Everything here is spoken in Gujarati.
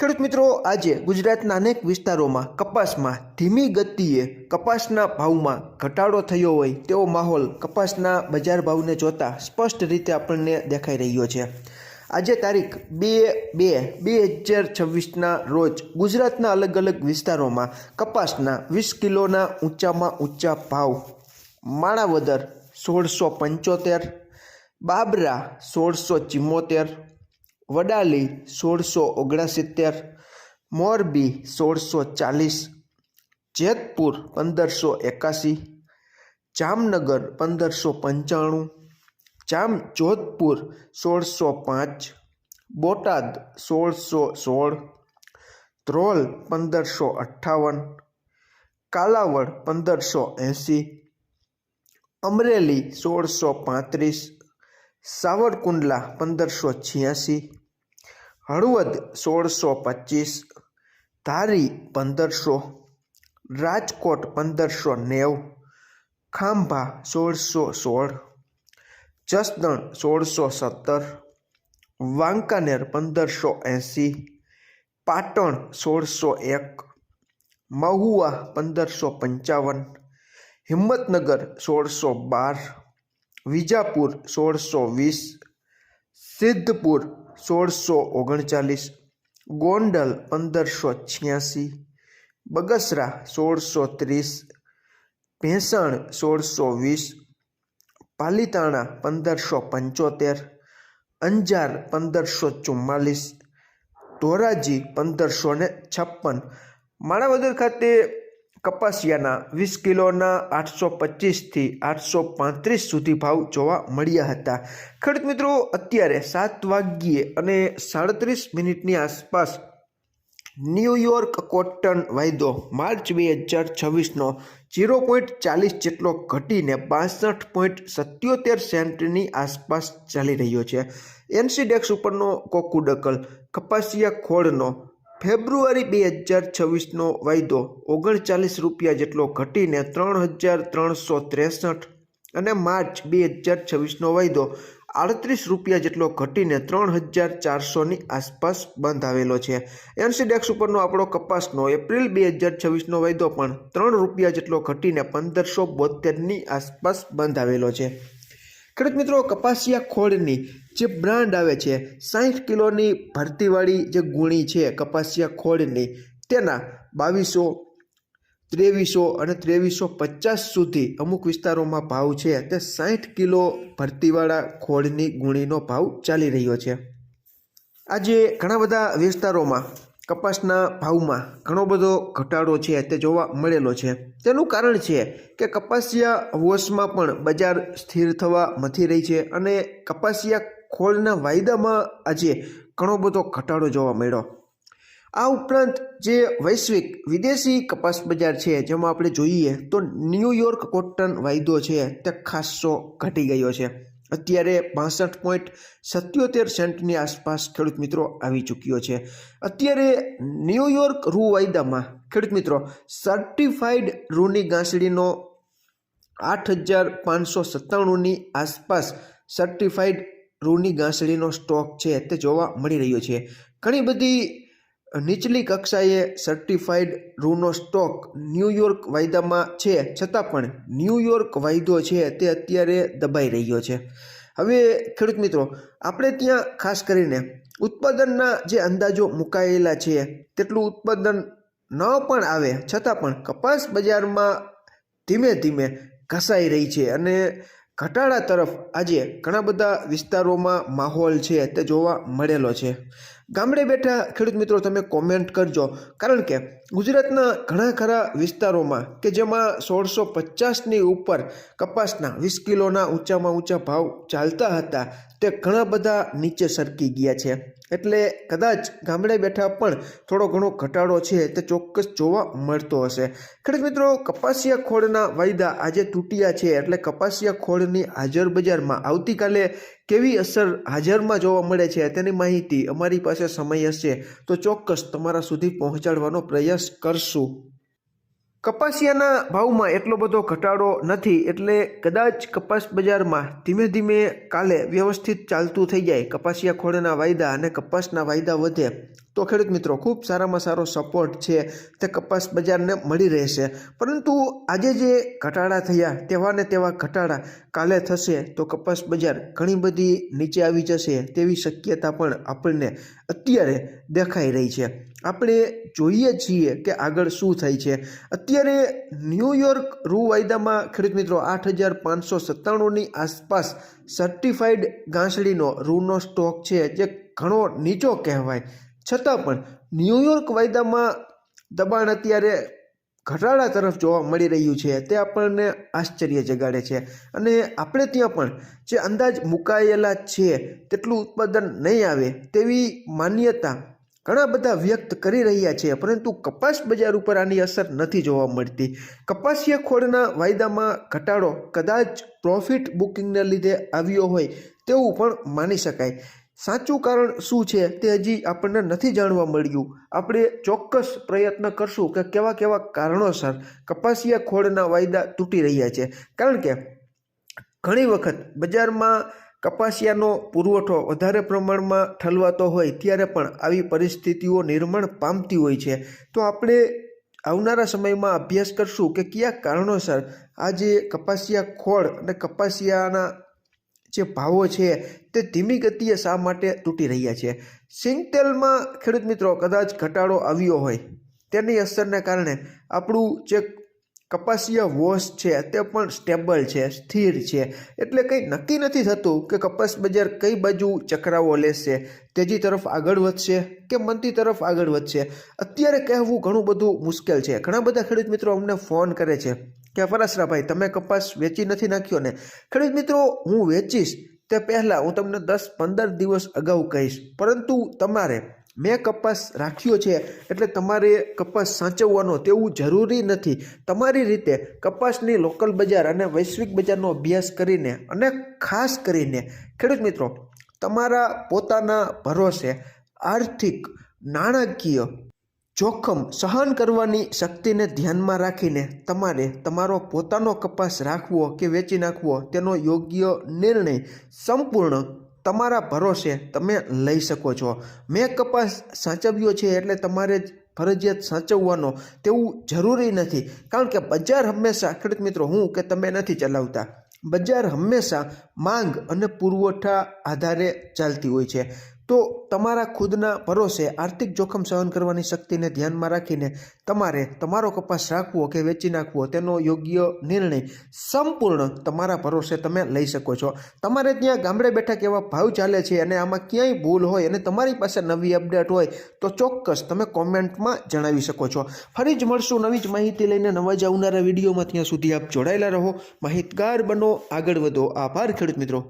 ખેડૂત મિત્રો, આજે ગુજરાતના અનેક વિસ્તારોમાં કપાસમાં ધીમી ગતિએ કપાસના ભાવમાં ઘટાડો થયો હોય તેવો માહોલ કપાસના બજાર ભાવને જોતા સ્પષ્ટ રીતે આપણને દેખાઈ રહ્યો છે। આજે તારીખ 2/2/2026ના રોજ ગુજરાતના અલગ અલગ વિસ્તારોમાં કપાસના 20 કિલોના ઊંચામાં ઊંચા ભાવ માણાવદર 1675, બાબરા 1674, વડાલી 1669, મોરબી 1640, જેતપુર 1581, જામનગર 1595, જામજોધપુર 1605, બોટાદ 1616, ધ્રોલ 1558, કાલાવડ 1580, અમરેલી 1635, સાવરકુંડલા 1586, હળવદ 1625, ધારી 1500, રાજકોટ 1590, ખાંભા 1616, જસદણ 1617, વાંકાનેર 1580, પાટણ 1601, મહુવા 1555, હિંમતનગર 1612, વિજાપુર 1620, સિદ્ધપુર 1639, ગોંડલ 1586, બગસરા 1630, ભેંસણ 1620, પાલીતાણા 1575, અંજાર 1544, ધોરાજી 1556। માણાવદર ખાતે કપાસિયાના 20 કિલોના 825થી 835 સુધી ભાવ જોવા મળ્યા હતા। ખેડૂત મિત્રો, અત્યારે 7:37 આસપાસ ન્યૂયોર્ક કોટન વાયદો માર્ચ 2026નો 0.40 જેટલો ઘટીને 62.77 સેન્ટની આસપાસ ચાલી રહ્યો છે। એનસીડેક્સ ઉપરનો કોકુડકલ કપાસિયા ખોળનો ફેબ્રુઆરી 2026નો વાયદો 39 રૂપિયા જેટલો ઘટીને 3363 અને માર્ચ 2026નો વાયદો 38 રૂપિયા જેટલો ઘટીને 3400ની આસપાસ બંધ આવેલો છે। એનસીડેક્સ ઉપરનો આપણો કપાસનો એપ્રિલ 2026નો વાયદો પણ 3 રૂપિયા જેટલો ઘટીને 1572ની આસપાસ બંધ આવેલો છે। ખેડૂત મિત્રો, કપાસિયા ખોળની જે બ્રાન્ડ આવે છે 60 કિલોની ભરતીવાળી જે ગુણી છે કપાસિયા ખોળની, તેના 2200, 2300 અને 2350 સુધી અમુક વિસ્તારોમાં ભાવ છે તે 60 કિલો ભરતીવાળા ખોળની ગુણીનો ભાવ ચાલી રહ્યો છે। આજે ઘણા બધા વિસ્તારોમાં કપાસના ભાવમાં ઘણો બધો ઘટાડો છે તે જોવા મળેલો છે। તેનું કારણ છે કે કપાસિયા વોશમાં પણ બજાર સ્થિર થવા મથી રહી છે અને કપાસિયા ખોળના વાયદામાં આજે ઘણો બધો ઘટાડો જોવા મળ્યો। આ ઉપરાંત જે વૈશ્વિક વિદેશી કપાસ બજાર છે જેમાં આપણે જોઈએ તો ન્યૂયોર્ક કોટન વાયદો છે તે ખાસો ઘટી ગયો છે। અત્યારે 62.77 સેન્ટની આસપાસ ખેડૂત મિત્રો આવી ચૂક્યો છે। અત્યારે ન્યૂયોર્ક રૂ વાયદામાં ખેડૂત મિત્રો સર્ટિફાઈડ રૂની ગાંસડીનો 8597ની આસપાસ સર્ટિફાઈડ રૂની ગાંસડીનો સ્ટોક છે તે જોવા મળી રહ્યો છે। ઘણી બધી નીચલી કક્ષાએ સર્ટિફાઈડ રૂનો સ્ટોક ન્યૂયોર્ક વાયદામાં છે, છતાં પણ ન્યૂયોર્ક વાયદો છે તે અત્યારે દબાઈ રહ્યો છે। હવે ખેડૂત મિત્રો, આપણે ત્યાં ખાસ કરીને ઉત્પાદનના જે અંદાજો મુકાયેલા છે તેટલું ઉત્પાદન ન પણ આવે છતાં પણ કપાસ બજારમાં ધીમે ધીમે ઘસાઈ રહી છે અને ઘટાડા તરફ આજે ઘણા બધા વિસ્તારોમાં માહોલ છે તે જોવા મળેલો છે। ગામડે બેઠા ખેડૂત મિત્રો તમે કોમેન્ટ કરજો, કારણ કે ગુજરાતના ઘણા ખરા વિસ્તારોમાં કે જેમાં 1650ની ઉપર કપાસના 20 કિલોના ઊંચામાં ઊંચા ભાવ ચાલતા હતા તે ઘણા બધા નીચે સરકી ગયા છે। એટલે કદાચ ગામડે બેઠા પણ થોડો ઘણો ઘટાડો છે તે ચોક્કસ જોવા મળતો હશે। ખેડૂત મિત્રો, કપાસિયા ખોળના વાયદા આજે તૂટ્યા છે એટલે કપાસિયા ખોળની હાજર બજારમાં આવતીકાલે કેવી અસર હાજરમાં જોવા મળે છે તેની માહિતી અમારી પાસે સમય હશે તો ચોક્કસ તમારા સુધી પહોંચાડવાનો પ્રયાસ કરશું। કપાસિયાના ભાવમાં એટલો બધો ઘટાડો નથી, એટલે કદાચ કપાસ બજારમાં ધીમે ધીમે કાલે વ્યવસ્થિત ચાલતું થઈ જાય, કપાસિયા ખોળના વાયદા અને કપાસના વાયદા વધે તો ખેડૂત મિત્રો ખૂબ સારામાં સારો સપોર્ટ છે તે કપાસ બજારને મળી રહેશે. પરંતુ આજે જે ઘટાડા થયા તેવા ને તેવા ઘટાડા કાલે થશે તો કપાસ બજાર ઘણી બધી નીચે આવી જશે તેવી શક્યતા પણ આપણને અત્યારે દેખાઈ રહી છે. આપણે જોઈએ છીએ કે આગળ શું થાય છે. અત્યારે ન્યૂયોર્ક રૂ વાયદામાં ખેડૂત મિત્રો 8,597ની આસપાસ સર્ટિફાઈડ ઘાસડીનો રૂનો સ્ટોક છે જે ઘણો નીચો કહેવાય. છતાં પણ ન્યૂયોર્ક વાયદામાં દબાણ અત્યારે ઘટાડા તરફ જોવા મળી રહ્યું છે તે આપણને આશ્ચર્ય જગાડે છે. અને આપણે ત્યાં પણ જે અંદાજ મુકાયેલા છે તેટલું ઉત્પાદન નહીં આવે તેવી માન્યતા ઘણા બધા વ્યક્ત કરી રહ્યા છે. પરંતુ કપાસ બજાર ઉપર આની અસર નથી જોવા મળતી. કપાસિયા ખોળના વાયદામાં ઘટાડો કદાચ પ્રોફિટ બુકિંગને લીધે આવ્યો હોય તેવું પણ માની શકાય. સાચું કારણ શું છે તે હજી આપણને નથી જાણવા મળ્યું. આપણે ચોક્કસ પ્રયત્ન કરશું કે કેવા કેવા કારણોસર કપાસિયા ખોળના વાયદા તૂટી રહ્યા છે. કારણ કે ઘણી વખત બજારમાં કપાસિયાનો પુરવઠો વધારે પ્રમાણમાં ઠલવાતો હોય ત્યારે પણ આવી પરિસ્થિતિઓ નિર્માણ પામતી હોય છે. તો આપણે આવનારા સમયમાં અભ્યાસ કરશું કે કયા કારણોસર આ જે કપાસિયા ખોળ અને કપાસિયાના જે ભાવો છે તે ધીમી ગતિએ શા માટે તૂટી રહ્યા છે. સિંગતેલમાં ખેડૂત મિત્રો કદાચ ઘટાડો આવ્યો હોય તેની અસરને કારણે આપણું જે કપાસિયા વોશ છે તે પણ સ્ટેબલ છે, સ્થિર છે. એટલે કંઈ નક્કી નથી થતું કે કપાસ બજાર કઈ બાજુ ચક્રાવો લેશે, તેજી તરફ આગળ વધશે કે મંદી તરફ આગળ વધશે. અત્યારે કહેવું ઘણું બધું મુશ્કેલ છે. ઘણા બધા ખેડૂત મિત્રો અમને ફોન કરે છે કે પરાશરાભાઈ તમે કપાસ વેચી નથી નાખ્યો ને. ખેડૂત મિત્રો હું વેચીશ તે પહેલાં હું તમને 10-15 દિવસ અગાઉ કહીશ. પરંતુ મેં કપાસ રાખ્યો છે એટલે તમારે કપાસ સાચવવાનો તેવું જરૂરી નથી. તમારી રીતે કપાસની લોકલ બજાર અને વૈશ્વિક બજારનો અભ્યાસ કરીને અને ખાસ કરીને ખેડૂત મિત્રો તમારા પોતાના ભરોસે આર્થિક નાણાકીય જોખમ સહન કરવાની શક્તિને ધ્યાનમાં રાખીને તમારે તમારો પોતાનો કપાસ રાખવો કે વેચી નાખવો તેનો યોગ્ય નિર્ણય સંપૂર્ણ તમારા ભરોસે તમે લઈ શકો છો. મેં કપાસ સાચવ્યો છે એટલે તમારે જ ફરજિયાત સાચવવાનો તેવું જરૂરી નથી. કારણ કે બજાર હંમેશા ખેડૂત મિત્રો હું કે તમે નથી ચલાવતા. બજાર હંમેશા માંગ અને પુરવઠા આધારે ચાલતી હોય છે. તો તમારા ખુદના ભરોસે આર્થિક જોખમ સહન કરવાની શક્તિને ધ્યાનમાં રાખીને તમારે તમારો કપાસ રાખવો કે વેચી નાખવો તેનો યોગ્ય નિર્ણય સંપૂર્ણ તમારા ભરોસે તમે લઈ શકો છો. તમારે ત્યાં ગામડે બેઠા કેવા ભાવ ચાલે છે અને આમાં ક્યાંય ભૂલ હોય અને તમારી પાસે નવી અપડેટ હોય તો ચોક્કસ તમે કોમેન્ટમાં જણાવી શકો છો. ફરી જ મળશું નવી જ માહિતી લઈને નવા જ આવનારા વિડીયોમાં. ત્યાં સુધી આપ જોડાયેલા રહો, માહિતગાર બનો, આગળ વધો. આભાર ખેડૂત મિત્રો.